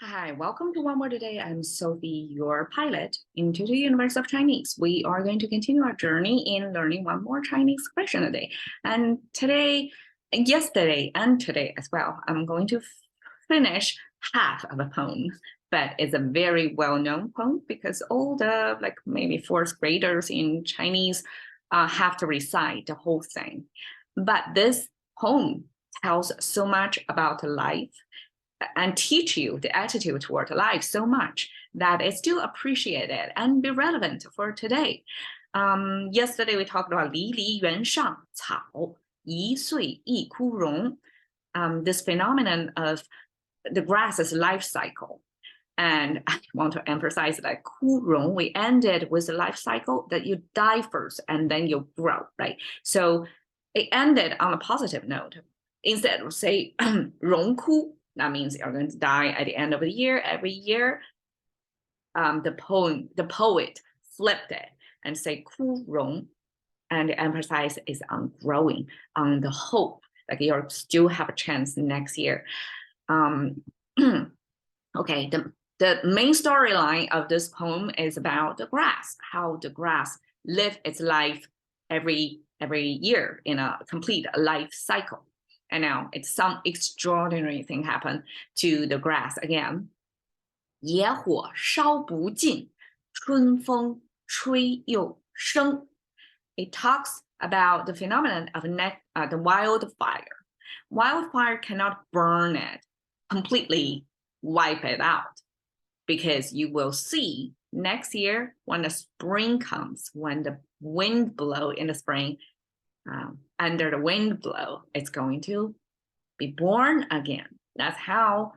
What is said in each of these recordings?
Hi, welcome to One More Today. I'm Sophie, your pilot into the universe of Chinese. We are going to continue our journey in learning one more Chinese expression a day. And today, yesterday, and today as well, I'm going to finish half of a poem, but it's a very well-known poem because all the maybe fourth graders in Chinese have to recite the whole thing. But this poem tells so much about life and teach you the attitude toward life so much that it's still appreciated and be relevant for today. Yesterday we talked about 离离原上草，一岁一枯荣. This phenomenon of the grass's life cycle. And I want to emphasize that 枯荣, we ended with the life cycle that you die first and then you grow, right? So it ended on a positive note. Instead of say 荣枯, that means you're going to die at the end of the year. Every year, the poet flipped it and say 枯荣, and the emphasis is on growing, on the hope, like you still have a chance next year. Okay, the main storyline of this poem is about the grass, how the grass lives its life every year in a complete life cycle. And now it's some extraordinary thing happened to the grass again. 野火烧不尽，春风吹又生. It talks about the phenomenon of the wildfire. Wildfire cannot burn it, completely wipe it out, because you will see next year when the spring comes, when the wind blows in the spring, under the wind blow, it's going to be born again. That's how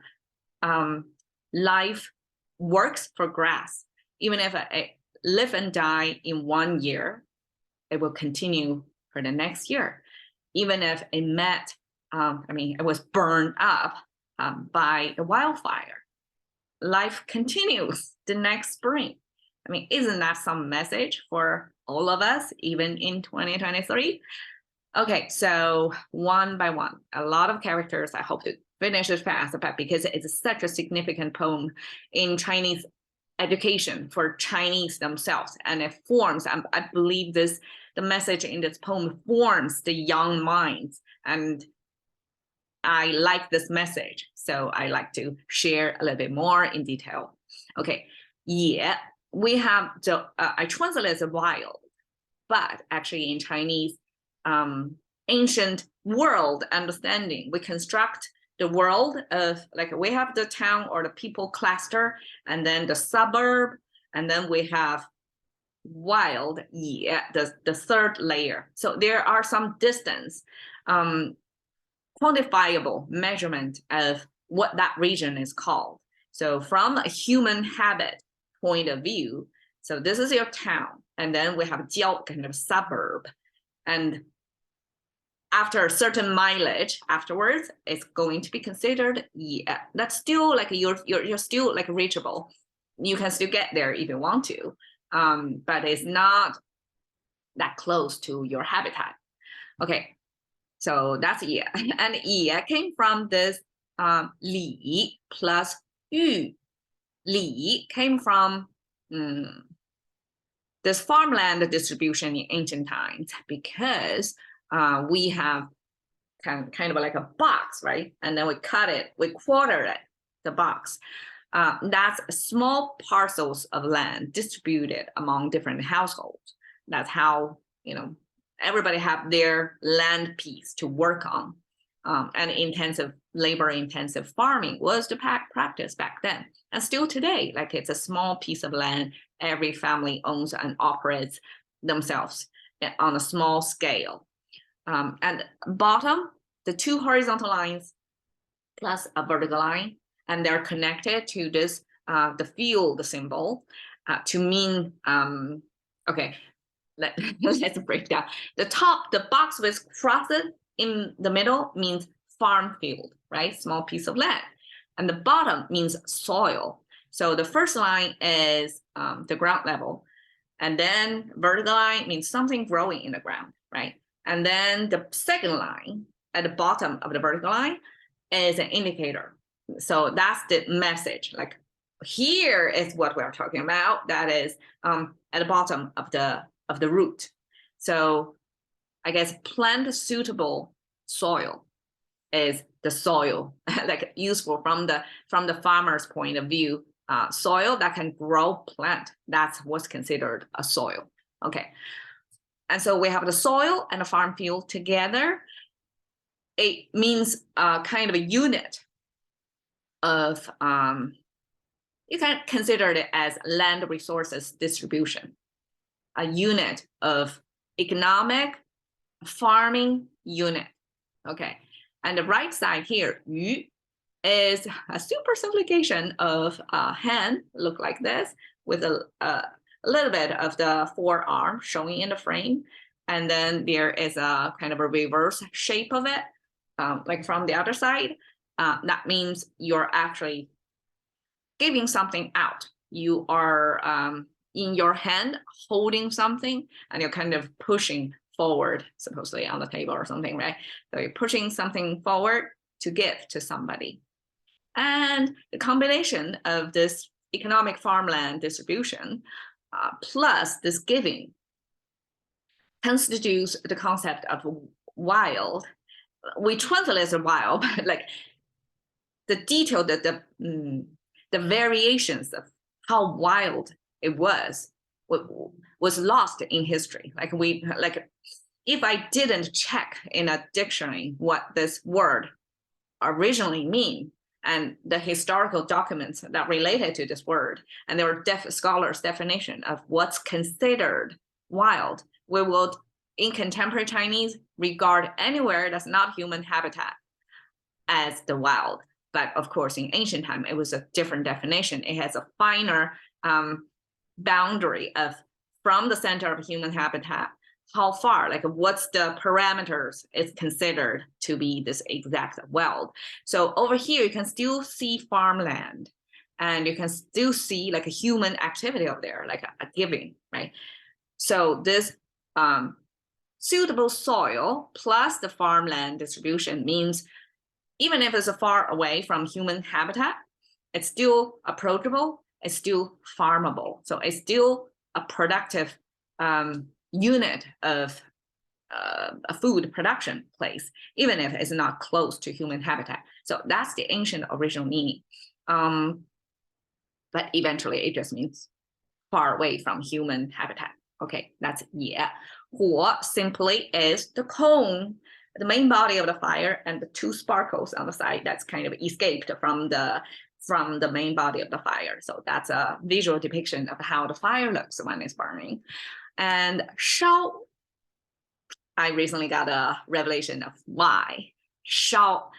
life works for grass. Even if it live and die in 1 year, it will continue for the next year. Even if it it was burned up by the wildfire, life continues the next spring. Isn't that some message for all of us, even in 2023? Okay, so one by one, a lot of characters. I hope to finish it fast, but because it's such a significant poem in Chinese education for Chinese themselves, and it forms, I believe the message in this poem forms the young minds, and I like this message, so I like to share a little bit more in detail. Okay, yeah, we have I translate as wild, but actually in Chinese ancient world understanding, we construct the world of, we have the town or the people cluster, and then the suburb, and then we have wild, the third layer. So there are some distance, quantifiable measurement of what that region is called. So from a human habit point of view, so this is your town, and then we have jiao, kind of suburb, and after a certain mileage afterwards, it's going to be considered, that's still you're still reachable. You can still get there if you want to, but it's not that close to your habitat. Okay, so that's 野, and 野 came from this 里 plus 玉. 里 came from this farmland distribution in ancient times, because we have kind of like a box, right? And then we cut it, we quarter it, the box. That's small parcels of land distributed among different households. That's how, everybody have their land piece to work on. And labor-intensive farming was the practice back then. And still today, it's a small piece of land every family owns and operates themselves on a small scale. And bottom, the two horizontal lines plus a vertical line, and they're connected to this, the field symbol, to mean, okay, let's break down. The box with crosses in the middle means farm field, right? Small piece of land. And the bottom means soil. So the first line is the ground level. And then vertical line means something growing in the ground, right? And then the second line at the bottom of the vertical line is an indicator. So that's the message. Like here is what we're talking about. That is at the bottom of the root. So I guess plant suitable soil is the soil like useful from the farmer's point of view. Soil that can grow plant, that's what's considered a soil. Okay, and so we have the soil and the farm field together. It means kind of a unit of you can consider it as land resources distribution, a unit of economic farming unit. Okay, and the right side here, 鱼, is a super simplification of hand, look like this, with a little bit of the forearm showing in the frame. And then there is a kind of a reverse shape of it, like from the other side. That means you're actually giving something out. You are in your hand holding something, and you're kind of pushing forward, supposedly on the table or something, right? So you're pushing something forward to give to somebody. And the combination of this economic farmland distribution plus this giving constitutes the concept of wild. We translate as wild, but like the detail, the variations of how wild it was lost in history. Like if I didn't check in a dictionary what this word originally mean, and the historical documents that related to this word, and there were scholars' definition of what's considered wild, we will, in contemporary Chinese, regard anywhere that's not human habitat as the wild. But of course, in ancient time, it was a different definition. It has a finer boundary of from the center of human habitat, how far, like what's the parameters it's considered to be this exact wild. So over here, you can still see farmland, and you can still see like a human activity over there, like a giving, right? So this suitable soil plus the farmland distribution means even if it's far away from human habitat, it's still approachable, it's still farmable. So it's still a productive unit of a food production place, even if it's not close to human habitat. So that's the ancient original meaning. But eventually it just means far away from human habitat. Okay, that's 野. 火 simply is the cone, the main body of the fire, and the two sparkles on the side that's kind of escaped from the main body of the fire. So that's a visual depiction of how the fire looks when it's burning. And 烧, I recently got a revelation of why 烧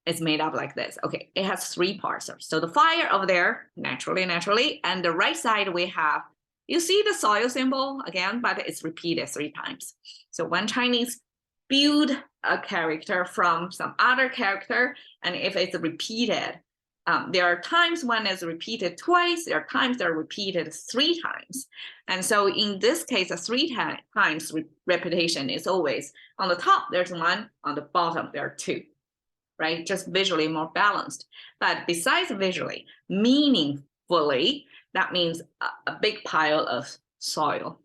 is made up like this. Okay, it has three parts. So the fire over there, naturally, and the right side we have, you see the soil symbol again, but it's repeated 3 times. So when Chinese build a character from some other character, and if it's repeated, there are times when it's repeated twice, there are times they're repeated 3 times. And so in this case, a 3 times repetition is always on the top, there's 1, on the bottom, there are 2, right? Just visually more balanced. But besides visually, meaningfully, that means a big pile of soil,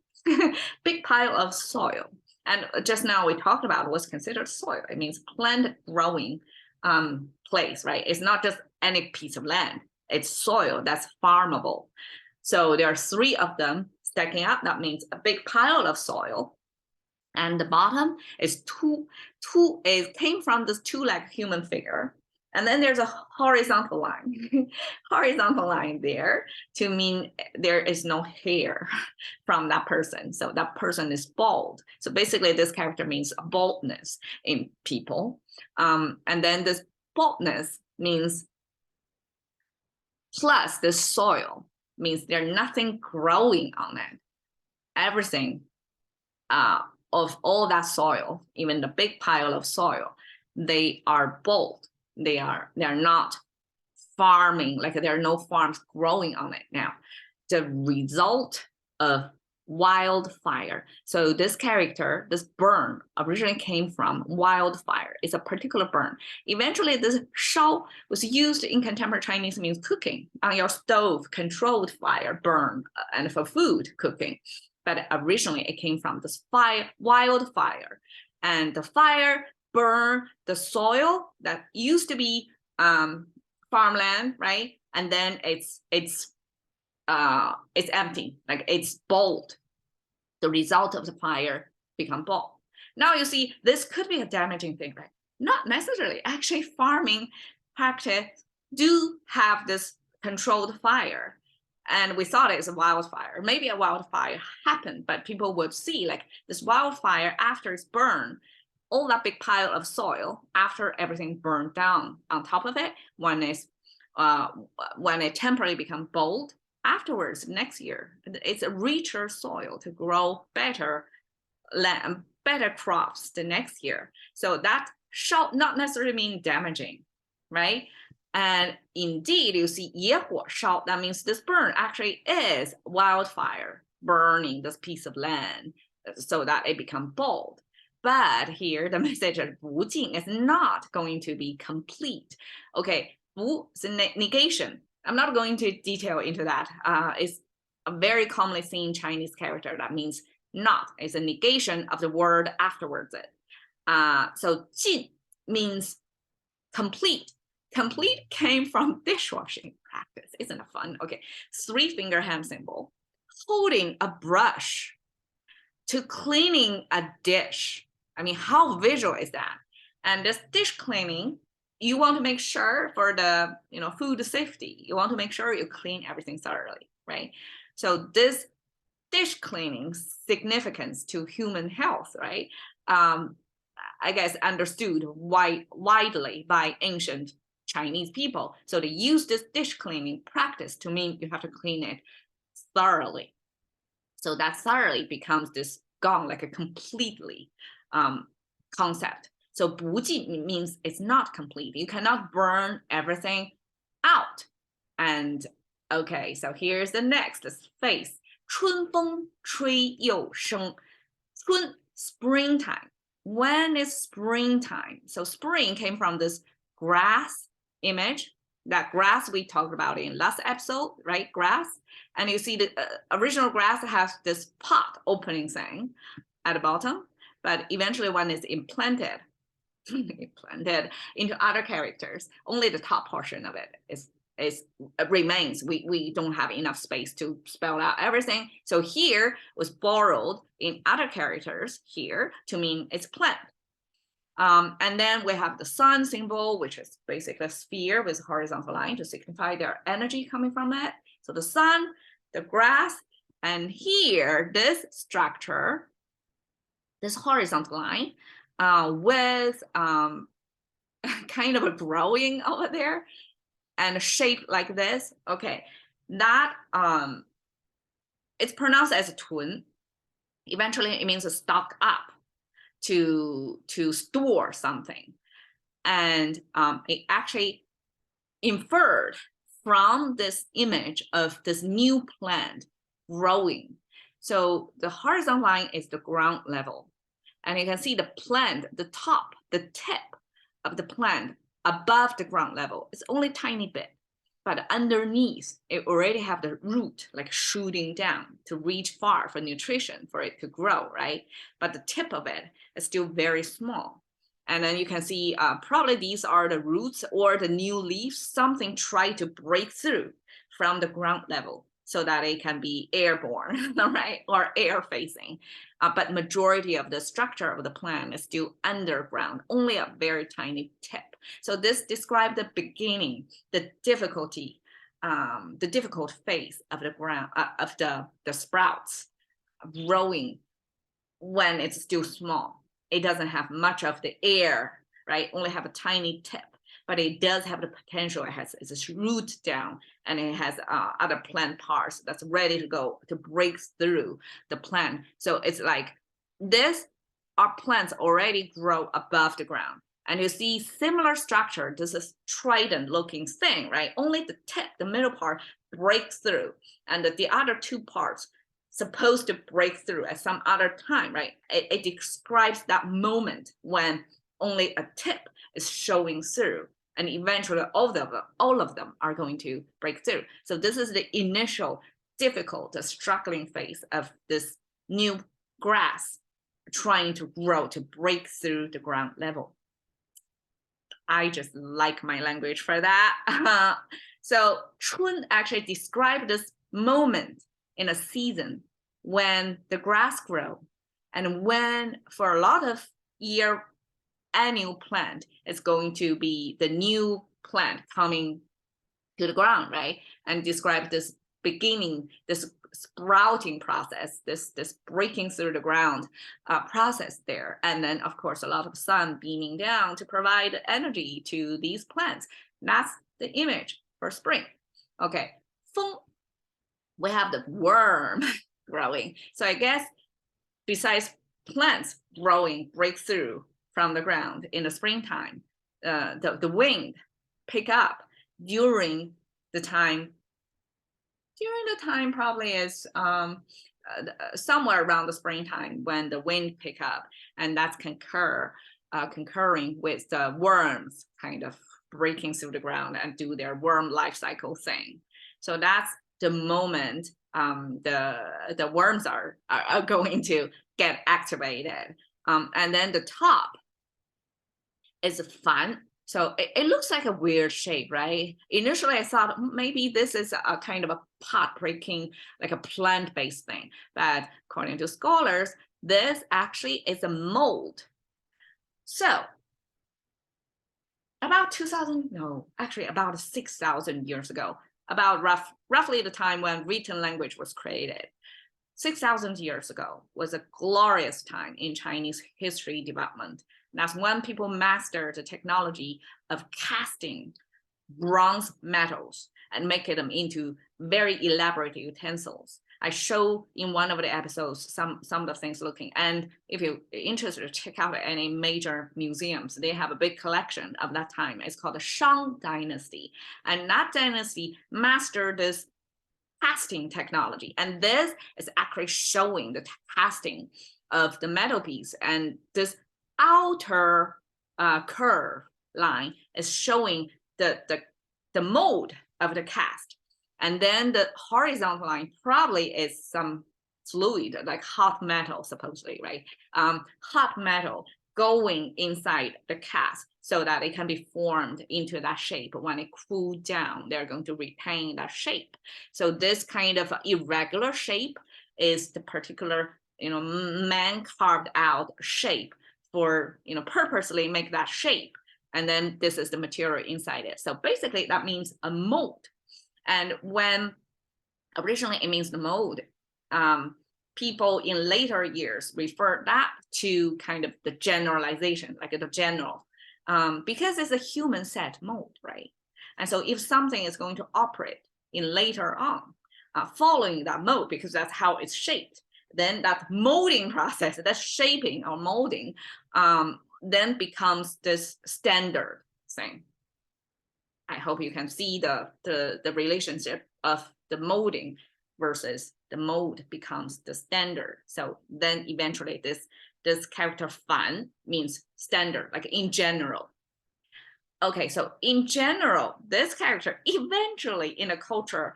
big pile of soil. And just now we talked about what's considered soil. It means plant growing place, right? It's not just any piece of land. It's soil that's farmable. So there are 3 of them stacking up. That means a big pile of soil. And the bottom is it came from this 2-leg human figure. And then there's a horizontal line, horizontal line there to mean there is no hair from that person. So that person is bald. So basically this character means baldness in people. And then this baldness means plus this soil means there's nothing growing on it. Everything of all that soil, even the big pile of soil, they are bald. They're not farming, like there are no farms growing on it now. The result of wildfire. So this character, this burn, originally came from wildfire. It's a particular burn. Eventually, this 烧 was used in contemporary Chinese means cooking on your stove, controlled fire burn, and for food cooking. But originally, it came from this wildfire, and the fire burned the soil that used to be farmland, right? And then it's empty, like it's bald. The result of the fire become bald. Now you see, this could be a damaging thing, right? Not necessarily. Actually, farming practice do have this controlled fire. And we thought it's a wildfire. Maybe a wildfire happened, but people would see like this wildfire after it's burned, all that big pile of soil after everything burned down on top of it, when it temporarily become bald, afterwards next year it's a richer soil to grow better land, better crops the next year. So that shall not necessarily mean damaging, right? And indeed, you see 野火烧, that means this burn actually is wildfire burning this piece of land so that it become bald. But here the message of 不敬 is not going to be complete. Okay, 不 is a negation. I'm not going to detail into that. It's a very commonly seen Chinese character that means not. It's a negation of the word afterwards. So 尽 means complete. Complete came from dishwashing practice. Isn't it fun? Okay, 3-finger hand symbol, holding a brush to cleaning a dish. I mean, how visual is that? And this dish cleaning, you want to make sure for the food safety, you want to make sure you clean everything thoroughly, right? So this dish cleaning significance to human health, right? I guess understood widely by ancient Chinese people. So they use this dish cleaning practice to mean you have to clean it thoroughly. So that thoroughly becomes this gong, like a completely concept. So 不尽 means it's not complete. You cannot burn everything out. And okay, so here's the next phase. 春风吹又生. 春, springtime. When is springtime? So spring came from this grass image. That grass we talked about in last episode, right? Grass. And you see the original grass has this pot opening thing at the bottom. But eventually when it's implanted into other characters, only the top portion of it remains. We don't have enough space to spell out everything. So here was borrowed in other characters here to mean it's plant. And then we have the sun symbol, which is basically a sphere with a horizontal line to signify their energy coming from it. So the sun, the grass, and here this structure, this horizontal line with kind of a growing over there and shaped like this. Okay, that it's pronounced as a tun. Eventually it means to stock up, to store something. And it actually inferred from this image of this new plant growing. So the horizontal line is the ground level. And you can see the plant, the top, the tip of the plant above the ground level. It's only a tiny bit. But underneath, it already have the root like shooting down to reach far for nutrition, for it to grow, right? But the tip of it is still very small. And then you can see probably these are the roots or the new leaves, something try to break through from the ground level so that it can be airborne, right? Or air facing. But majority of the structure of the plant is still underground, only a very tiny tip. So this describes the beginning, the difficulty, the difficult phase of the ground, of the sprouts growing when it's still small. It doesn't have much of the air, right? Only have a tiny tip, but it does have the potential. It has its root down, and it has other plant parts that's ready to go to break through the plant. So it's like this, our plants already grow above the ground. And you see similar structure. This is trident looking thing, right? Only the tip, the middle part breaks through, and the other two parts supposed to break through at some other time, right? It describes that moment when only a tip is showing through, and eventually all of them are going to break through. So this is the initial difficult, struggling phase of this new grass trying to grow, to break through the ground level. I just like my language for that. So Chun actually described this moment in a season when the grass grows, and when for a lot of year annual plant is going to be the new plant coming to the ground, right? And describe this beginning, this sprouting process, this breaking through the ground process there. And then, of course, a lot of sun beaming down to provide energy to these plants. That's the image for spring. Okay, Feng, we have the worm growing. So I guess besides plants growing, break through from the ground in the springtime, the wind pick up during the time probably is somewhere around the springtime when the wind pick up, and that's concurring with the worms kind of breaking through the ground and do their worm life cycle thing. So that's the moment the worms are going to get activated. And then the top is fun. So it looks like a weird shape, right? Initially, I thought maybe this is a kind of a pot breaking, like a plant-based thing. But according to scholars, this actually is a mold. So about 6,000 years ago, about roughly the time when written language was created. 6,000 years ago was a glorious time in Chinese history development. That's when people mastered the technology of casting bronze metals and making them into very elaborate utensils. I show in one of the episodes some of the things looking, and if you're interested to check out any major museums, they have a big collection of that time. It's called the Shang Dynasty, and that dynasty mastered this casting technology, and this is actually showing the casting of the metal piece, and this outer curve line is showing the mold of the cast, and then the horizontal line probably is some fluid like hot metal, supposedly, right? Hot metal going inside the cast so that it can be formed into that shape. When it cools down, they're going to retain that shape. So this kind of irregular shape is the particular, man carved out shape for, purposely make that shape. And then this is the material inside it. So basically that means a mold. And when originally it means the mold, people in later years refer that to kind of the generalization, like the general, because it's a human set mold, right? And so if something is going to operate in later on, following that mold, because that's how it's shaped, then that molding process, that shaping or molding, then becomes this standard thing. I hope you can see the relationship of the molding versus the mold becomes the standard. So then eventually this character fan means standard, like in general. Okay, so in general, this character eventually in a culture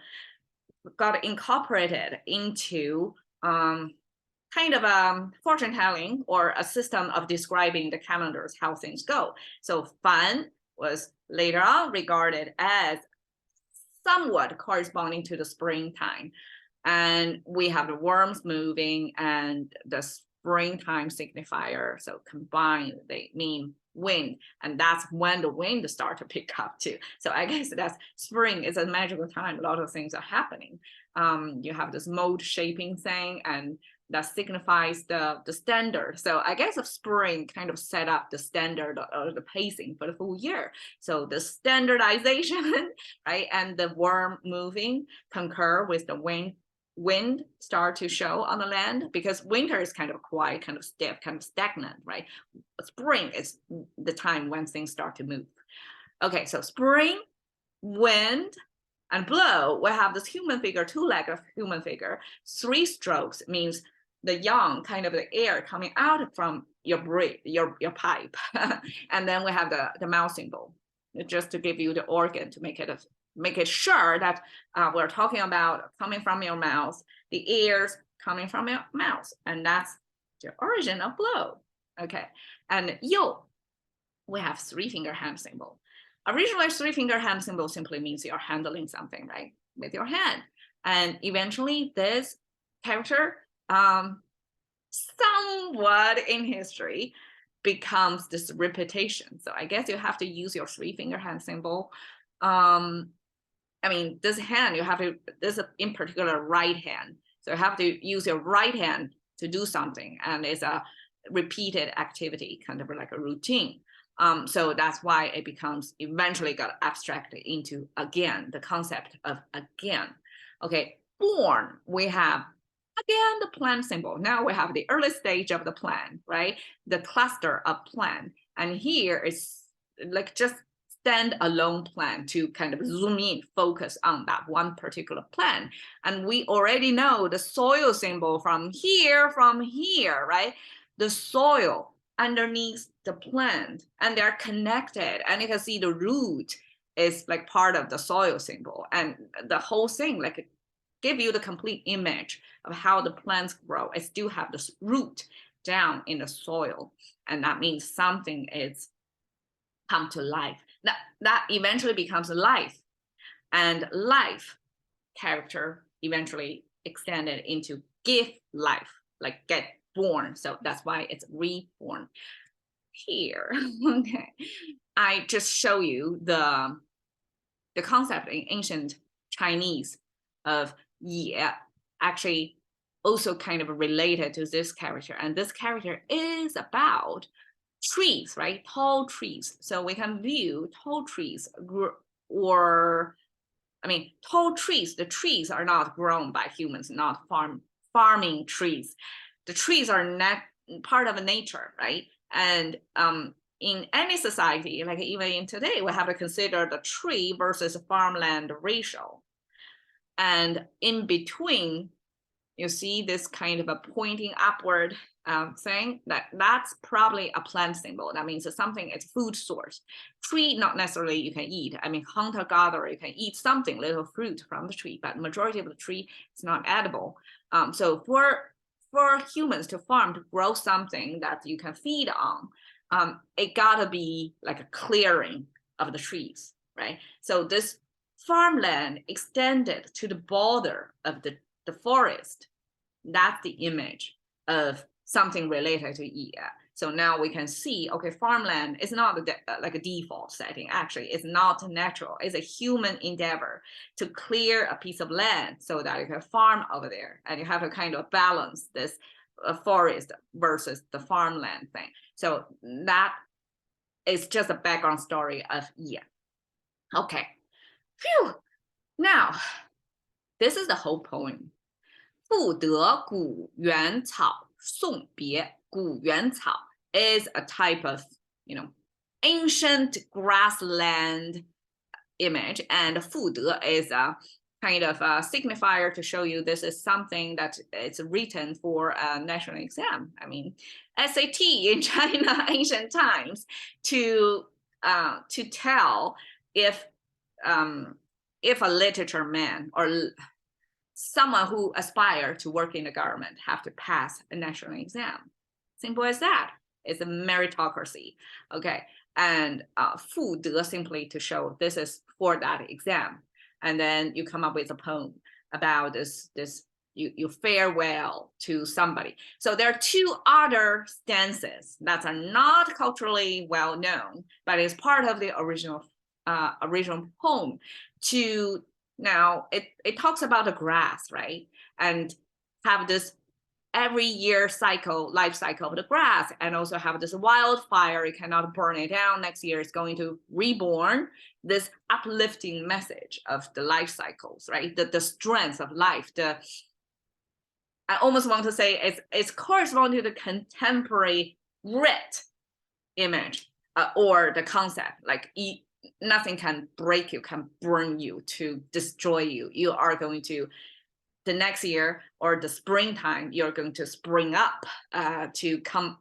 got incorporated into kind of a fortune telling or a system of describing the calendars, how things go. So fan was later on regarded as somewhat corresponding to the springtime. And we have the worms moving and the springtime signifier. So combined, they mean wind. And that's when the wind starts to pick up too. So I guess that's spring is a magical time. A lot of things are happening. You have this mold shaping thing, and that signifies the standard. So I guess of spring kind of set up the standard or the pacing for the full year. So the standardization, right, and the worm moving concur with the wind start to show on the land, because winter is kind of quiet, kind of stiff, kind of stagnant, right? Spring is the time when things start to move. Okay, so spring, wind, And below, we have this human figure, two-legged human figure. 3 strokes means the yang, kind of the air coming out from your pipe. And then we have the mouth symbol, just to give you the organ to make it sure that we're talking about coming from your mouth, the ears coming from your mouth, and that's the origin of blow. Okay, and you, we have 3-finger hand symbol. Originally, 3-finger hand symbol simply means you're handling something, right, with your hand. And eventually, this character, somewhat in history, becomes this repetition. So I guess you have to use your 3-finger hand symbol. I mean, this hand, you have to, this in particular right hand. So you have to use your right hand to do something. And it's a repeated activity, kind of like a routine. So that's why it becomes, eventually got abstracted into again, the concept of again. Okay, born, we have again the plant symbol. Now we have the early stage of the plant, right? The cluster of plant. And here is like just stand-alone plant to kind of zoom in, focus on that one particular plant. And we already know the soil symbol from here, right? The soil underneath the plant, and they're connected. And you can see the root is like part of the soil symbol. And the whole thing, like, give you the complete image of how the plants grow. It still have this root down in the soil. And that means something is come to life. That eventually becomes life. And life character eventually extended into give life, like get born. So that's why it's reborn. Here, okay, I just show you the concept in ancient Chinese of yeah, actually also kind of related to this character. And this character is about trees, right? Tall trees. So we can view tall trees or, I mean, tall trees, the trees are not grown by humans, not farming trees. The trees are not part of nature, right? And in any society, like even in today, we have to consider the tree versus farmland ratio. And in between, you see this kind of a pointing upward thing, that's probably a plant symbol. That means that something is food source. Tree, not necessarily you can eat. I mean, hunter-gatherer, you can eat something, little fruit from the tree, but majority of the tree is not edible. So for humans to farm, to grow something that you can feed on, it gotta be like a clearing of the trees, right? So this farmland extended to the border of the forest. That's the image of something related to Yi. So now we can see, okay, farmland is not like a default setting. Actually, it's not natural. It's a human endeavor to clear a piece of land so that you can farm over there. And you have to kind of balance this forest versus the farmland thing. So that is just a background story of Yi. Okay. Phew. Now, this is the whole poem. 不得古原草送别. 古原草 is a type of, ancient grassland image, and 复得 is a kind of a signifier to show you this is something that it's written for a national exam. I mean, SAT in China, ancient times, to tell if a literature man or someone who aspire to work in the government have to pass a national exam. Simple as that. It's a meritocracy. Okay. And 复得 simply to show this is for that exam. And then you come up with a poem about this you farewell to somebody. So there are 2 other stanzas that are not culturally well known, but it's part of the original poem. Now it talks about the grass, right? And have this every year life cycle of the grass, and also have this wildfire, you cannot burn it down. Next year it's going to reborn. This uplifting message of the life cycles, right? The strength of life. I almost want to say it's corresponding to the contemporary grit image or the concept, like nothing can break you, can burn you, to destroy you. You are going to, the next year or the springtime, you're going to spring up to come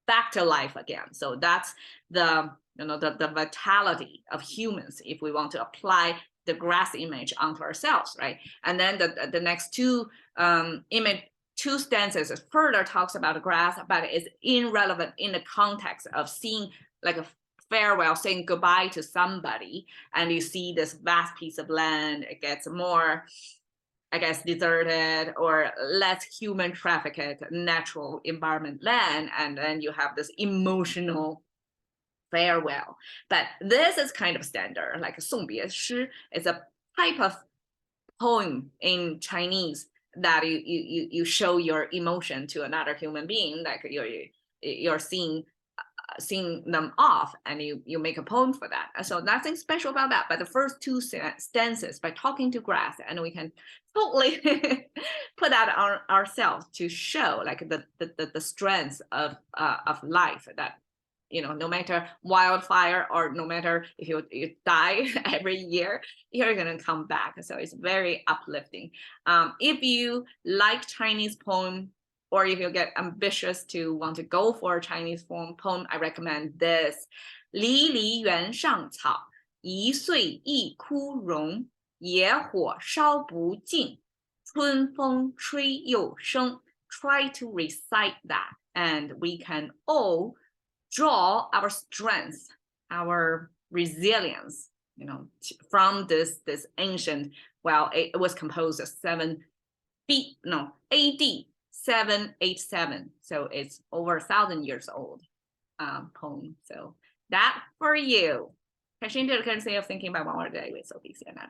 back to life again. So that's the the vitality of humans if we want to apply the grass image onto ourselves, right? And then the next two two stanzas further talks about the grass, but it's irrelevant in the context of seeing like a farewell, saying goodbye to somebody, and you see this vast piece of land, it gets more, I guess, deserted or less human trafficked natural environment land, and then you have this emotional farewell. But this is kind of standard, like 送别诗 is a type of poem in Chinese that you show your emotion to another human being, like you're seeing them off, and you make a poem for that. So nothing special about that. But the first two stanzas, by talking to grass, and we can totally put that on ourselves to show like the strength of life, that no matter wildfire or no matter if you die every year, you're gonna come back. So it's very uplifting. If you like Chinese poem, or if you get ambitious to want to go for a Chinese poem, I recommend this. 离离原上草，一岁一枯荣。野火烧不尽，春风吹又生。Try to recite that, and we can all draw our strength, our resilience, from this ancient. Well, it was composed of AD 787, so it's over 1,000 years old poem. So that for you. Catching the courtesy of Thinking by One More Day with Sophie. See you another time.